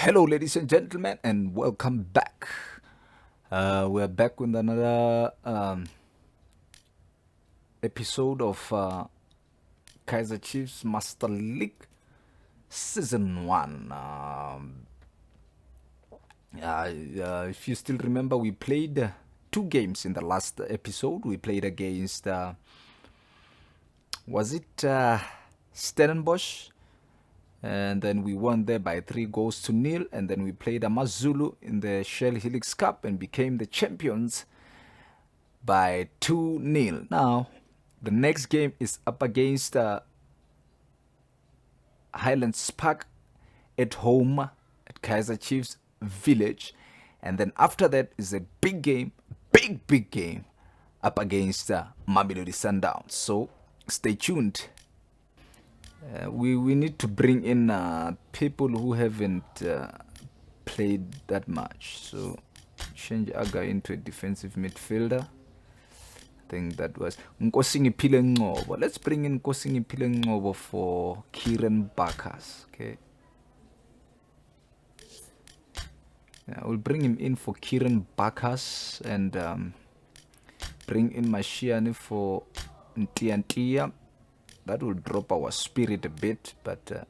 Hello, ladies and gentlemen, and welcome back. We're back with another episode of Kaizer Chiefs Master League Season 1. If you still remember, we played two games in the last episode. We played against, Stellenbosch? And then we won there by 3-0. And then we played Amazulu in the Shell Helix Cup and became the champions by 2-0. Now, the next game is up against Highlands Park at home at Kaizer Chiefs Village. And then after that is a big game, big game up against Mamelodi Sundowns. So stay tuned. We need to bring in people who haven't played that much. So change Aga into a defensive midfielder. I think that was Nkosingiphile Ngcobo. Let's bring in Nkosingiphile Ngcobo for Kieran Barkas. Okay. Yeah, we'll bring him in for Kieran Barkas and bring in Mashiane for Ntiantia. That will drop our spirit a bit, but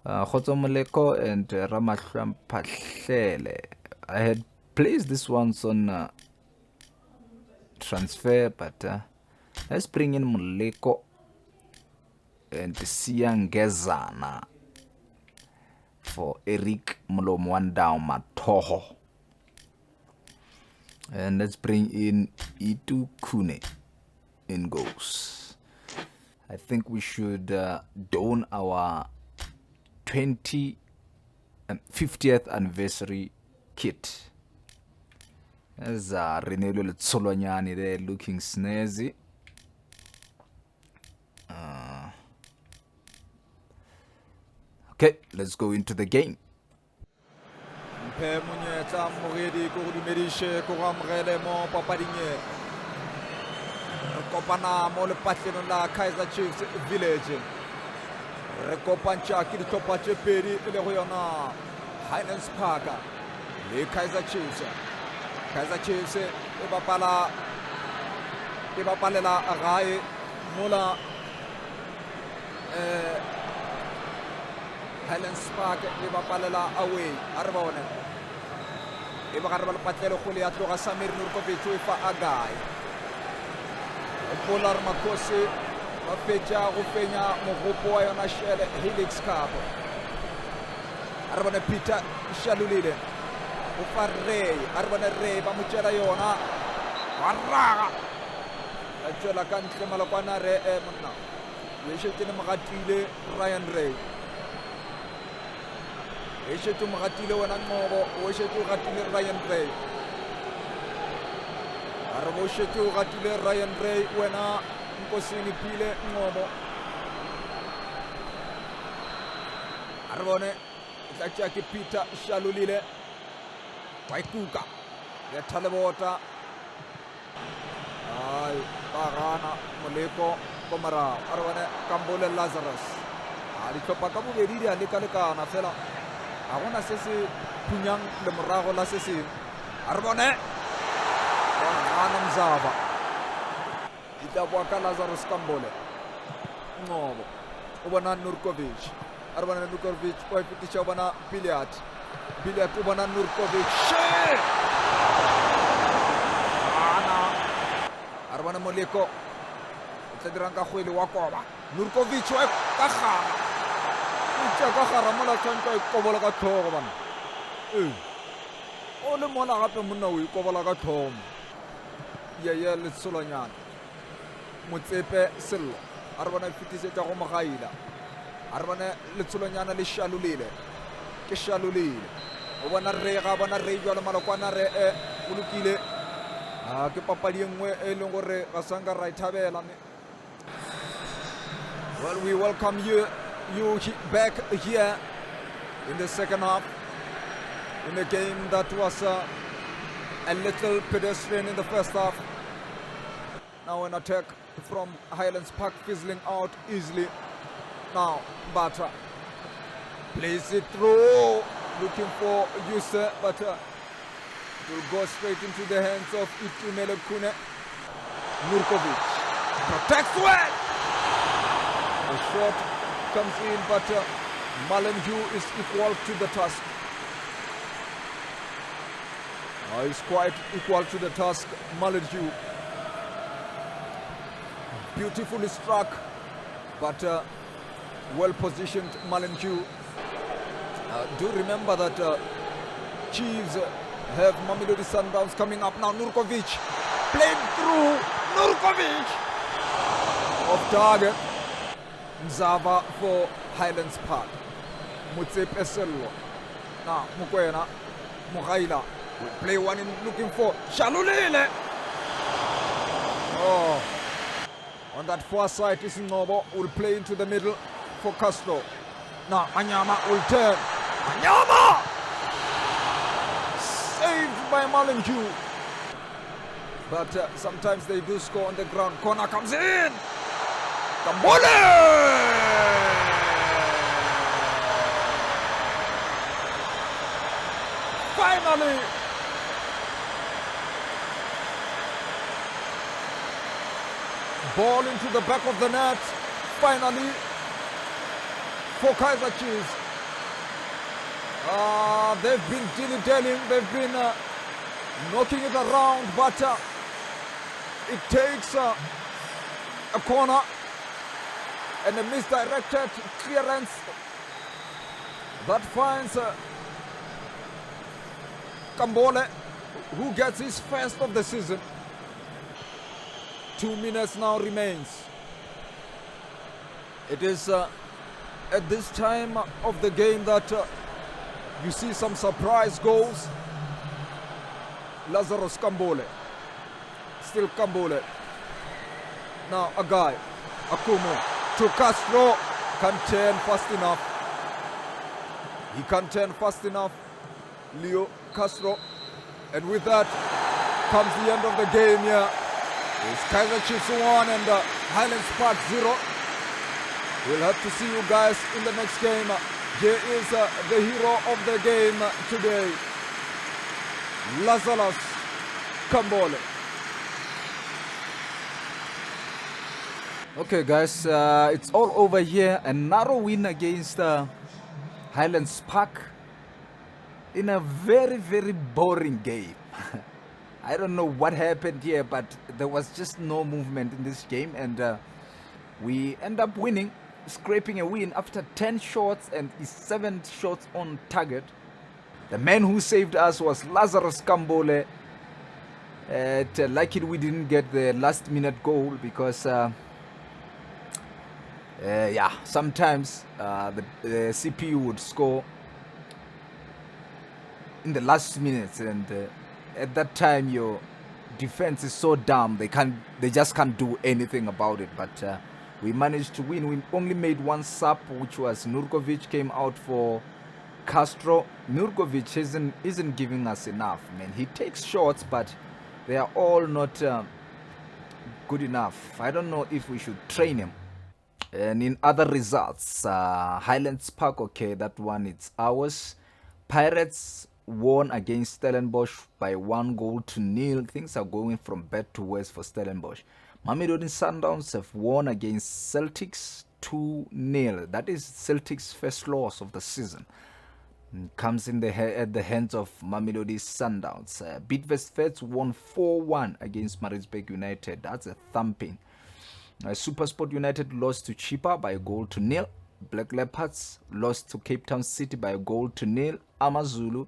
Khotso Moleko and Ramahlam Pahlele, I had placed this ones on transfer, but let's bring in Moleko and Siangezana for Eric Mulomwandao Matoho. And let's bring in Itu Kune in goals. I think we should don our 50th anniversary kit. There's Renelo Letsolonyani there looking snazzy. Okay, let's go into the game. Kopana mo le patleng la Kaizer Chiefs Village. Re kopantša ke ditlhopha tše pedi le go yona Highlands Park le Kaizer Chiefs. Kaizer Chiefs e bapalela gae mola Highlands Park e bapalela away a re bone e ba gare ba le patlele go le ya tloga Samir Nurkovic e fa agae Polar Makosi va fetša go fenya mogopo wa yona Shell Helix Cup. A re bone Peter Shalulile o fa Ray, a re bone Ray ba mo tšela yona wa raga a tšwela ka ntle malokwana re monna e šetše le mogatile Ryan Ray e šetše mogatile wena Ngcobo o šetše o gatile Ryan Ray Arbo šetše o gatile Ryan Ray wena Nkosingiphile Ngcobo a re bone e tla tšea ke Peter Shalulile wa ikuka ya thalebota ai ba gana Moleko ko morago a re bone Kambole Lazarus a ditlhopha ka bobedi di a lekalekana fela ga gona se se phunyang le morago la se sengwe a re bone Ana Mzaba Itabuaka Lazarus Kambole Ngcobo o bona Nurkovic a re bona Nurkovic o ipitisha o bona Biliat o bona Nurkovic ana a re bona Moleko o tla dirang ka kgwele wa koba Nurkovic wa ka gara o tša ka gara mola tshwantse a ikobola ka tlhogo bana o le mola gape monna o ikobola ka tlhogo ya Letsolonyana Motsepe Sello a re bona fetisetša go Mogaila a re bona Letsolonyana le Shalulile ke Shalulile o bona re ga bona re jwa le malokwana re o lokile ke papadi engwe e leng gore ga sanka ra ithabela well we welcome you back here in the second half in a game that was a little pedestrian in the first half. Now an attack from Highlands Park fizzling out easily. Now Batra Plays it through. Looking for Yuse, but it will go straight into the hands of Itumele Kune. Nurkovic protects well. The shot comes in, but Malenju is equal to the task. He's quite equal to the task, Malenju. Beautifully struck, but well positioned Malenju. Do remember that Chiefs have Mamelodi Sundowns coming up now. Nurkovic played through. Nurkovic off target. Mzava for Highlands Park. Mutsepe Sello. Now Mukwena Mugaila will play one in looking for Shalulile. Oh, on that far side is Nobo, will play into the middle for Castro. Now Anyama will turn. Anyama! Saved by Malenju. But sometimes they do score on the ground. Corner comes in. Kambole! Finally! Ball into the back of the net. Finally for Kaizer Chiefs. They've been dilly-dallying, they've been knocking it around, but it takes a corner and a misdirected clearance that finds Kambole, who gets his first of the season. 2 minutes now remains. It is at this time of the game that you see some surprise goals. Lazarus Kambole. Still Kambole. Now a guy. Akumu to Castro. Can't turn fast enough. He can't turn fast enough. Leo Castro. And with that comes the end of the game here. It's Kaizer Chiefs 1 and Highlands Park 0. We'll have to see you guys in the next game. Here is the hero of the game today, Lazarus Kambole. Okay guys, it's all over here. A narrow win against Highlands Park in a very, very boring game. I don't know what happened here, but there was just no movement in this game, and we end up winning, scraping a win after 10 shots and 7 shots on target. The man who saved us was Lazarus Kambole. Luckily we didn't get the last minute goal because yeah, sometimes the CPU would score in the last minutes, and at that time your defense is so dumb they just can't do anything about it. But we managed to win. We only made one sub, which was Nurkovic came out for Castro. Nurkovic isn't giving us enough, man. He takes shots, but they are all not good enough. I don't know if we should train him. And in other results, Highlands Park, okay, that one it's ours. Pirates won against Stellenbosch by 1-0. Things are going from bad to worse for Stellenbosch. Mamelodi Sundowns have won against Celtics 2-0. That is Celtics' first loss of the season. Comes in at the hands of Mamelodi Sundowns. Bidvest won 4-1 against Maritzburg United. That's a thumping. Supersport United lost to Chipa by 1-0. Black Leopards lost to Cape Town City by 1-0. Amazulu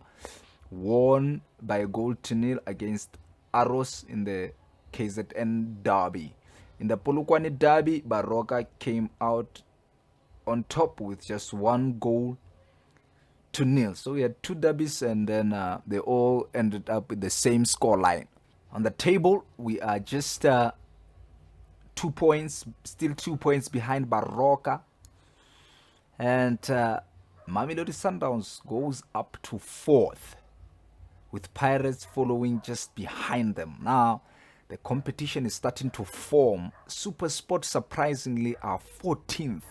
won by 1-0 against Arrows in the KZN Derby. In the Polokwane Derby, Baroka came out on top with just 1-0. So we had 2 derbies, and then they all ended up with the same score line. On the table, we are just 2 points, still 2 points behind Baroka. And Mamelodi Sundowns goes up to 4th, with Pirates following just behind them. Now, the competition is starting to form. Supersport, surprisingly, are 14th.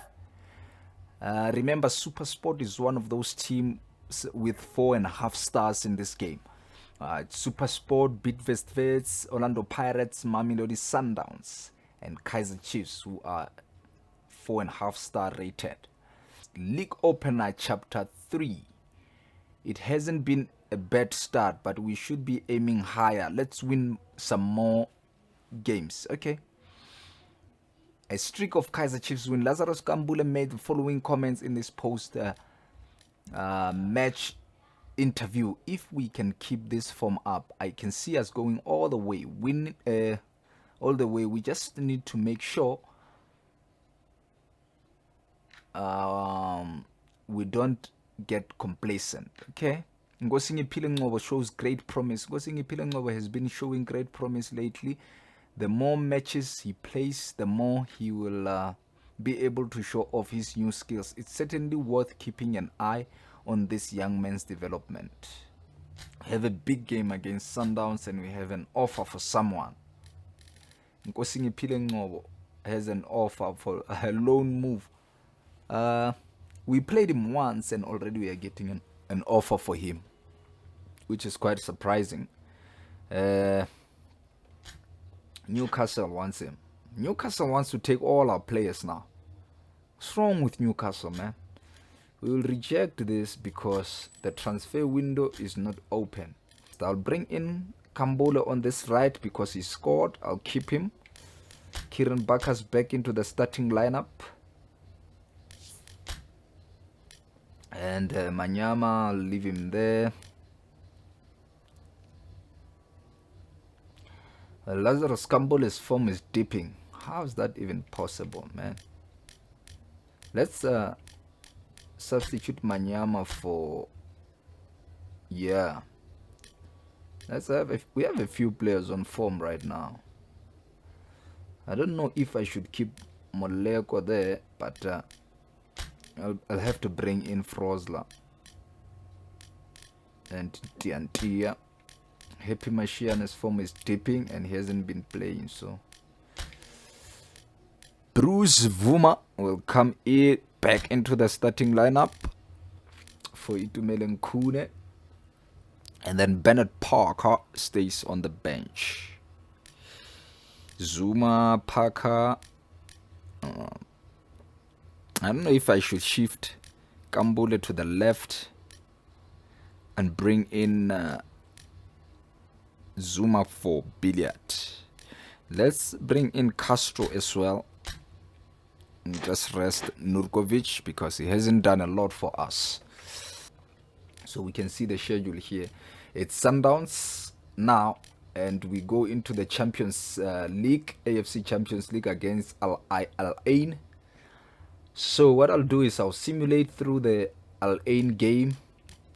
Remember, SuperSport is one of those teams with 4.5 stars in this game. SuperSport, Bidvest, Orlando Pirates, Mamelodi Sundowns, and Kaizer Chiefs, who are 4.5 star rated. League Opener Chapter 3. It hasn't been a bad start, but we should be aiming higher. Let's win some more games. Okay. A streak of Kaizer Chiefs win. Lazarus Kambule made the following comments in this post match interview. If we can keep this form up, I can see us going all the way, win all the way. We just need to make sure we don't get complacent. Okay. Ngosingiphile Ngcobo shows great promise. Ngosingiphile Ngcobo has been showing great promise lately. The more matches he plays, the more he will be able to show off his new skills. It's certainly worth keeping an eye on this young man's development. We have a big game against Sundowns and we have an offer for someone. Ngosingiphile Ngcobo has an offer for a loan move. We played him once and already we are getting an offer for him, which is quite surprising. Newcastle wants him. Newcastle wants to take all our players now. What's wrong with Newcastle, man? We will reject this because the transfer window is not open. So I'll bring in Kambole on this right because he scored. I'll keep him. Kieran Bacchus back into the starting lineup. And Manyama, I'll leave him there. Lazarus Kambole's form is dipping. How is that even possible, man? Let's substitute Manyama for... Yeah. We have a few players on form right now. I don't know if I should keep Moleko there, but... I'll have to bring in Frosler and Tiantia. Happy Mashiana's form is dipping and he hasn't been playing, so Bruce Vuma will come in back into the starting lineup for Itumele Nkune, and then Bennett Parker stays on the bench. Zuma, Parker. I don't know if I should shift Kambule to the left and bring in Zuma for Billiard. Let's bring in Castro as well. And just rest Nurkovic because he hasn't done a lot for us. So we can see the schedule here. It's Sundowns now, and we go into the Champions League, AFC Champions League against Al Ain. So what I'll do is I'll simulate through the Al Ain game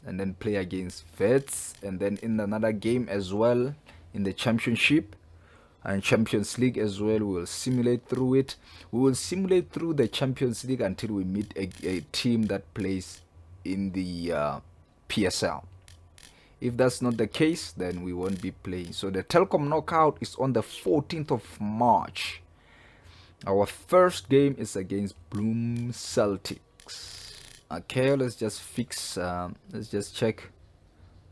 and then play against Vets, and then in another game as well in the Championship and Champions League as well, we will simulate through it. We will simulate through the Champions League until we meet a team that plays in the PSL. If that's not the case, then we won't be playing. So the Telkom knockout is on the 14th of March. Our first game is against Bloom Celtics. Okay, let's just fix, let's just check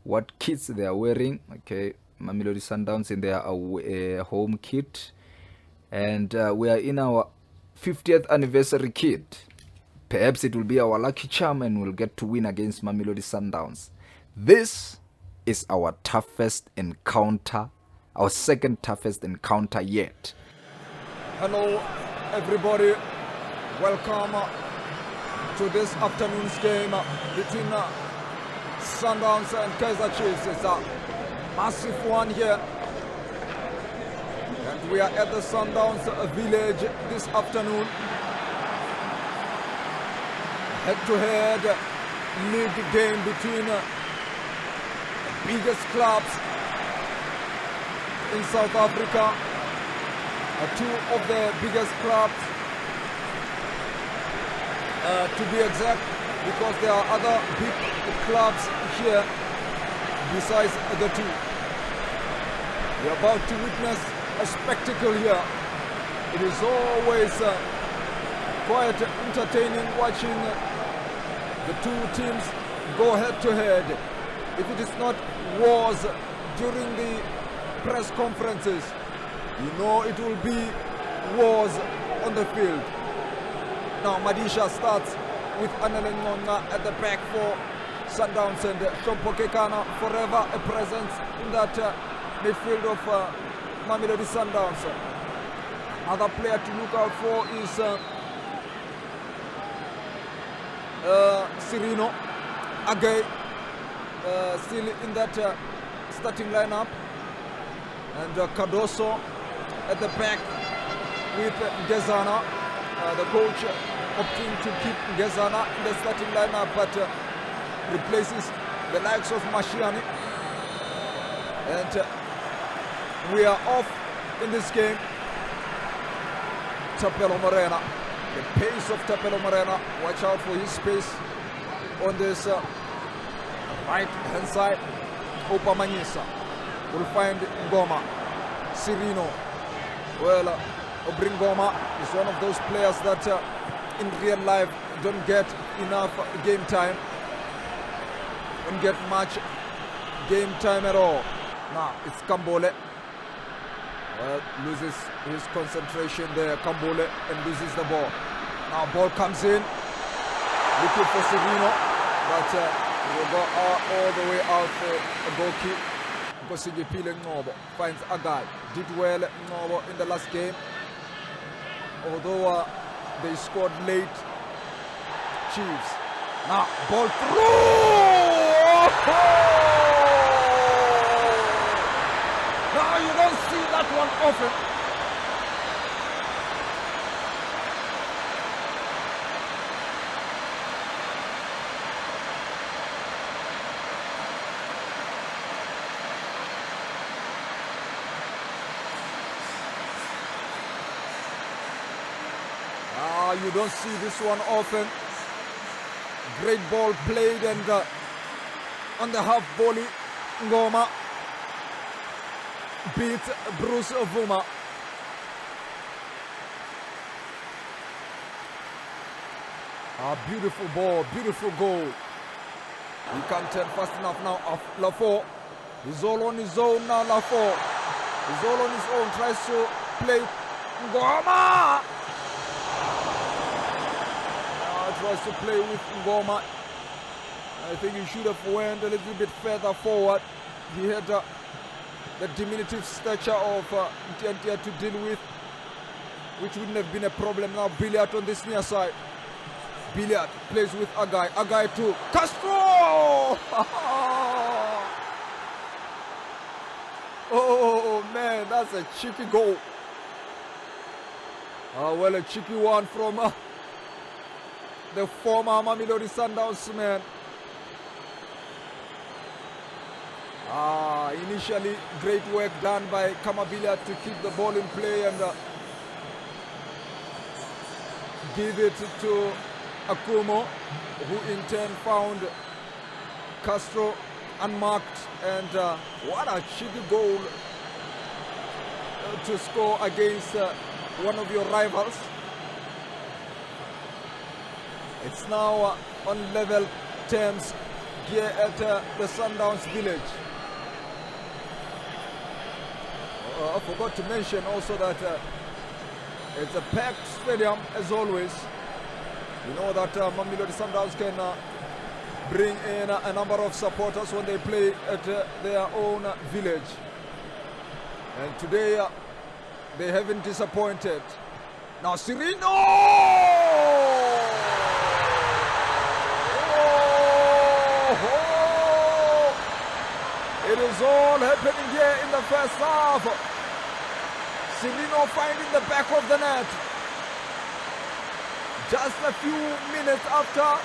what kits they are wearing. Okay, Mamelodi Sundowns in their home kit. And we are in our 50th anniversary kit. Perhaps it will be our lucky charm and we'll get to win against Mamelodi Sundowns. This is our toughest encounter, our second toughest encounter yet. Hello everybody, welcome to this afternoon's game between Sundowns and Kaizer Chiefs. It's a massive one here, and we are at the Sundowns village this afternoon. Head-to-head league game between the biggest clubs in South Africa. Two of the biggest clubs, to be exact, because there are other big clubs here besides the two. We're about to witness a spectacle here. It is always quite entertaining watching the two teams go head to head. If it is not wars during the press conferences, you know it will be wars on the field. Now Madisha starts with Anele Ngonga at the back for Sundowns, and Shompo Kekana forever a presence in that midfield of Mamelodi Sundowns. Other player to look out for is Cirino Agay, still in that starting lineup, and Cardoso at the back with Gezana. The coach opting to keep Gezana in the starting lineup, but replaces the likes of Mashiani. And we are off in this game. Tapelo Morena, the pace of Tapelo Morena. Watch out for his pace on this right hand side. Opa Manisa will find Ngoma. Cirino, well, Obringoma is one of those players that in real life don't get enough game time, don't get much game time at all. Now it's Kambole. Well, loses his concentration there, Kambole, and loses the ball. Now ball comes in, looking for Cirino, but he will go all the way out for a goal kick. Ngosigipile Ngobo finds a guy. Did well Ngobo in the last game, although they scored late. Chiefs. Now ball through. Now you don't see that one often. You don't see this one often. Great ball played, and on the half volley, Ngoma beat Bruce Vuma. Beautiful ball, beautiful goal. He can't turn fast enough now. Lafort, he's all on his own now. Lafort, he's all on his own. Tries to play Ngoma. Tries to play with Ngoma. I think he should have went a little bit further forward. He had the diminutive stature of Ntiantia to deal with, which wouldn't have been a problem. Now Billiard on this near side. Billiard plays with Agai. Agai to Castro! Oh man, that's a cheeky goal. Well, a cheeky one from the former Mamelodi Sundowns man. Initially, great work done by Kamabila to keep the ball in play and give it to Akumo, who in turn found Castro unmarked, and what a cheeky goal to score against one of your rivals. It's now on level terms here at the Sundowns village. I forgot to mention also that it's a packed stadium as always. You know that Mamelodi Sundowns can bring in a number of supporters when they play at their own village. And today they haven't disappointed. Now Cirino! It is all happening here in the first half. Cirino finding the back of the net. Just a few minutes after.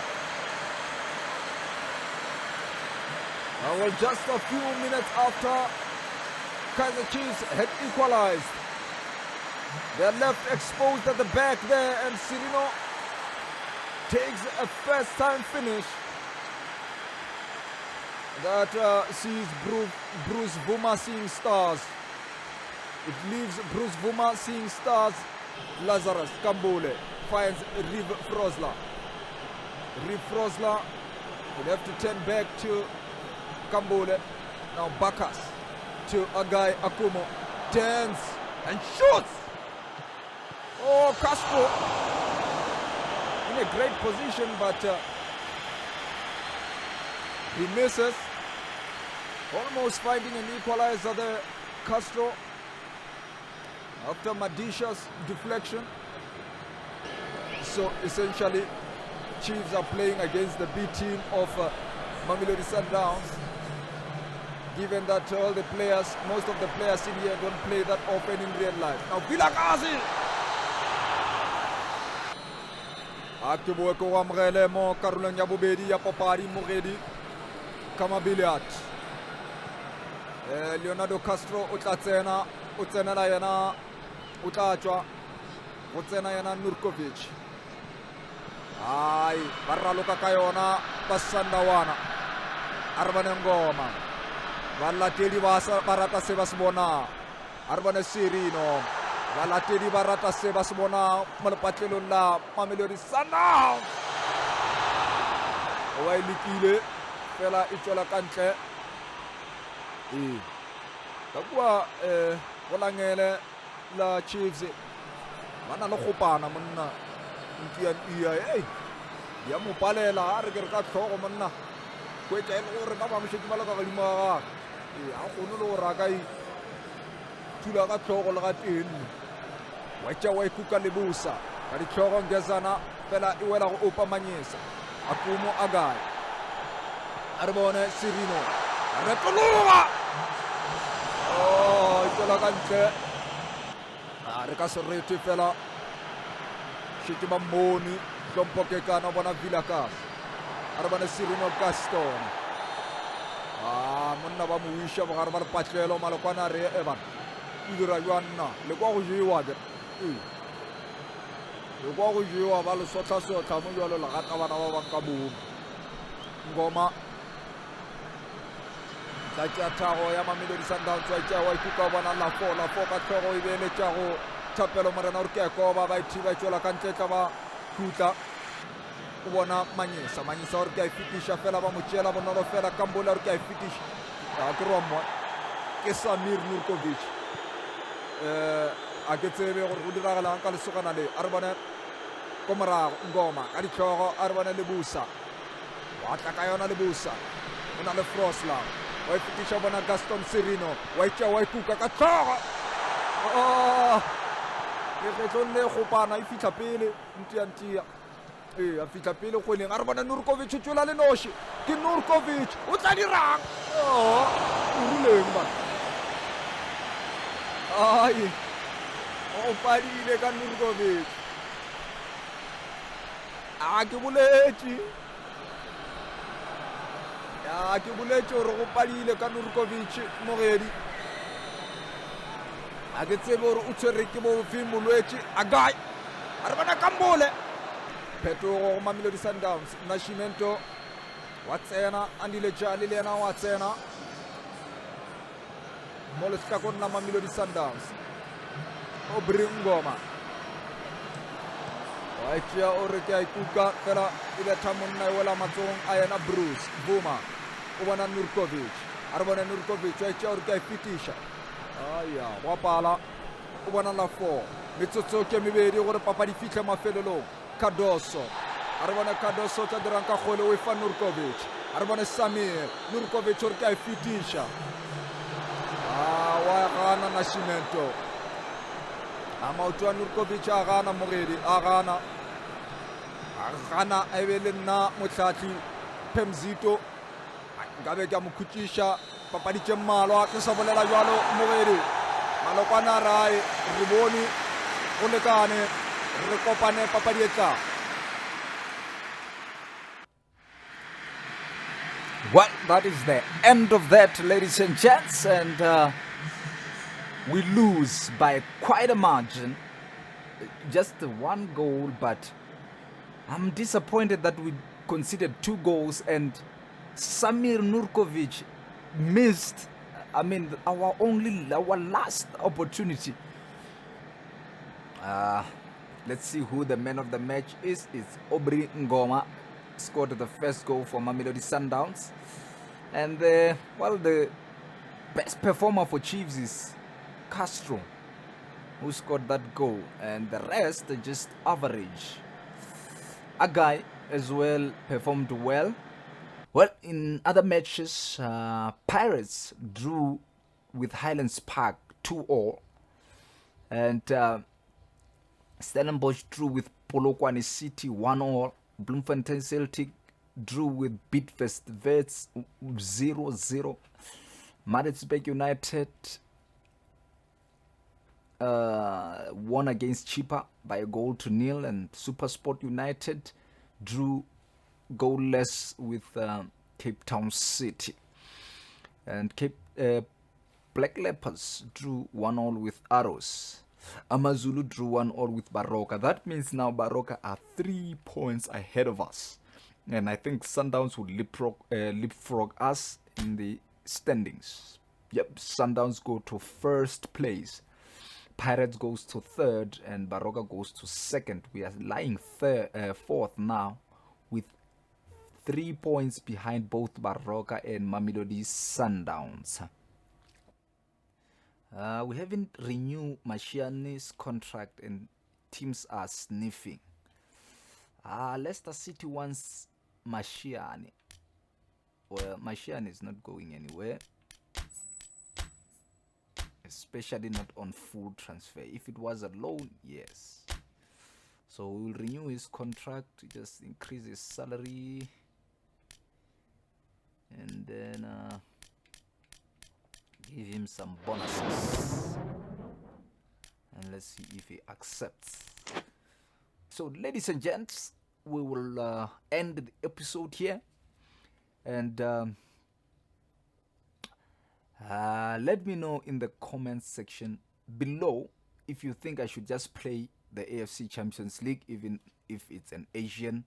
Well, just a few minutes after Kaizer Chiefs had equalized. They're left exposed at the back there, and Cirino takes a first-time finish that sees Bruce Vuma seeing stars. It leaves Bruce Vuma seeing stars. Lazarus Kambole finds Riv Frosler. Riv Frosler will have to turn back to Kambule. Now Bacchus to Agai Akumo. Turns and shoots. Oh, Castro in a great position, but he misses. Almost finding an equalizer there, Castro, after Madisha's deflection. So essentially, Chiefs are playing against the B team of Mamelodi Sundowns, given that all the players, most of the players in here don't play that often in real life. Now Vilakazi! Akibuwe ko amrele mo karulong ya bubedi ya papari mugedi Kamabiliat. Leonardo Castro utlatsena la yana utlatjwa utsena yana Nurkovic. Ai barraluka ka yona basandawana arbane ngoma balatedi barata se basibona arbane Sirino balatedi barata se basibona malapatlelo la Mamelodi Sundowns wa ilikile fela itswela kantle kakwa golangele la Chiefs bana le gopana monna ntian hey ya mo palela re ke re ka tlhogo monna go etla ile gore ba mshedi ba le ka gadimo ga a gone le gore a ka thula ka tlhogo le ga teng wa ikuka le busa ka di tlhogo ngezana fela e wela go opa manyesa Akumo Agai a re bone Sirino a re tologa itola ka ntle a re ka serete fela shiti mamoni Lompoke kana bona Vilakas arbana Sirino Gaston monna ba moisha ba garba patlelo malokwana re evan idira ywanna le kwa go jewa de le kwa go jewa ba le sotla mo jwalo la gata bana ba bang ka bo ngoma la tjago ya Mamelodi Sundowns wa tjago ikuka bona la fo ka tlogo ibele tjago thapelo morena o ke ko ba ithiba tsola ka ntle tla ba khutla o bona manyesa o re ke a fitisha fela ba motšela bonolo fela Kambola o re ke a fitisha a ke romo ke Samir Nurkovic a ke tsebe gore go diragala ka lesogana le a re bone ko morago ngoma ka ditlhogo a re bone Lebusa wa tla ka yona Lebusa o na le Frosler wa fitisha bona Gaston Sirino wa ikuka ka tlhogo ke tlo le gopana e fitla pele ntia a fitla pele go leng a re bona Nurkovic o tswela le noši ke Nurkovic o tla dirang o rileng ba ai o padile ka Nurkovic ke boletše gore go padile ka Nurkovic mogedi a ke tsebe gore o tshwere ke bofe molwetši Agai a re bona Kambole phetogo go Mamelodi Sundowns Nascimento wa tsena Andile Jali le yena wa tsena mo lehlakong la Mamelodi Sundowns o Ngoma wa tšea o re ke a ikuka fela e betha monna e wela matsogong a yena Bruce Buma o bona Nurkovic a re bona Nurkovic wa tšea o re ke a fitiša wa pala o bona la 4 metsotso ke mebedi gore papa di fitlhe mafelelong Cardoso a re bona Cardoso tla dirang ka gole o e fa Nurkovic a re bona Samir Nurkovic o re ke a fitiša wa gana Nascimento maoto a Nurkovic a gana mogedi a gana a be le nna motlhatli Pemzito nkabe ke a mo khutiša papadi tše mmalwa ke sa bolela jalo mogedi malokwana rae re bone go lekane re kopane papadi e tlang. Well, that is the end of that, ladies and gents, and we lose by quite a margin, just one goal, but I'm disappointed that we conceded 2 goals and Samir Nurkovic missed, our last opportunity. Let's see who the man of the match is. It's Aubrey Ngoma. Scored the first goal for Mamelodi Sundowns. And the best performer for Chiefs is Castro, who scored that goal. And the rest are just average. A guy as well performed well. Well, in other matches, Pirates drew with Highlands Park 2-2. And Stellenbosch drew with Polokwane City 1-1. Bloemfontein Celtic drew with Bidvest Wits 0-0. Maritzburg United won against Chippa by a 0-0, and Supersport United drew goalless with Cape Town City. And Black Leopards drew 1-1 with Arrows. Amazulu drew 1-1 with Baroka. That means now Baroka are 3 points ahead of us. And I think Sundowns would leapfrog us in the standings. Yep, Sundowns go to first place. Pirates goes to third and Baroka goes to second. We are lying fourth now with 3 points behind both Baroka and Mamelodi Sundowns. We haven't renewed Mashiane's contract and teams are sniffing. Leicester City wants Mashiane. Well, Mashiane is not going anywhere, especially not on full transfer. If it was a loan, yes. So we will renew his contract, just increase his salary, and then give him some bonuses. And let's see if he accepts. So, ladies and gents, we will end the episode here. And let me know in the comments section below if you think I should just play the AFC Champions League, even if it's an Asian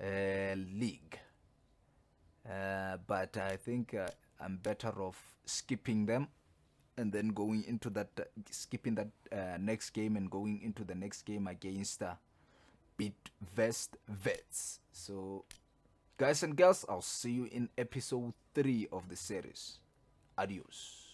league. But I think I'm better off skipping them and then going into that, skipping that next game and going into the next game against Bidvest Wits. So, guys and girls, I'll see you in episode 3 of the series. Adios.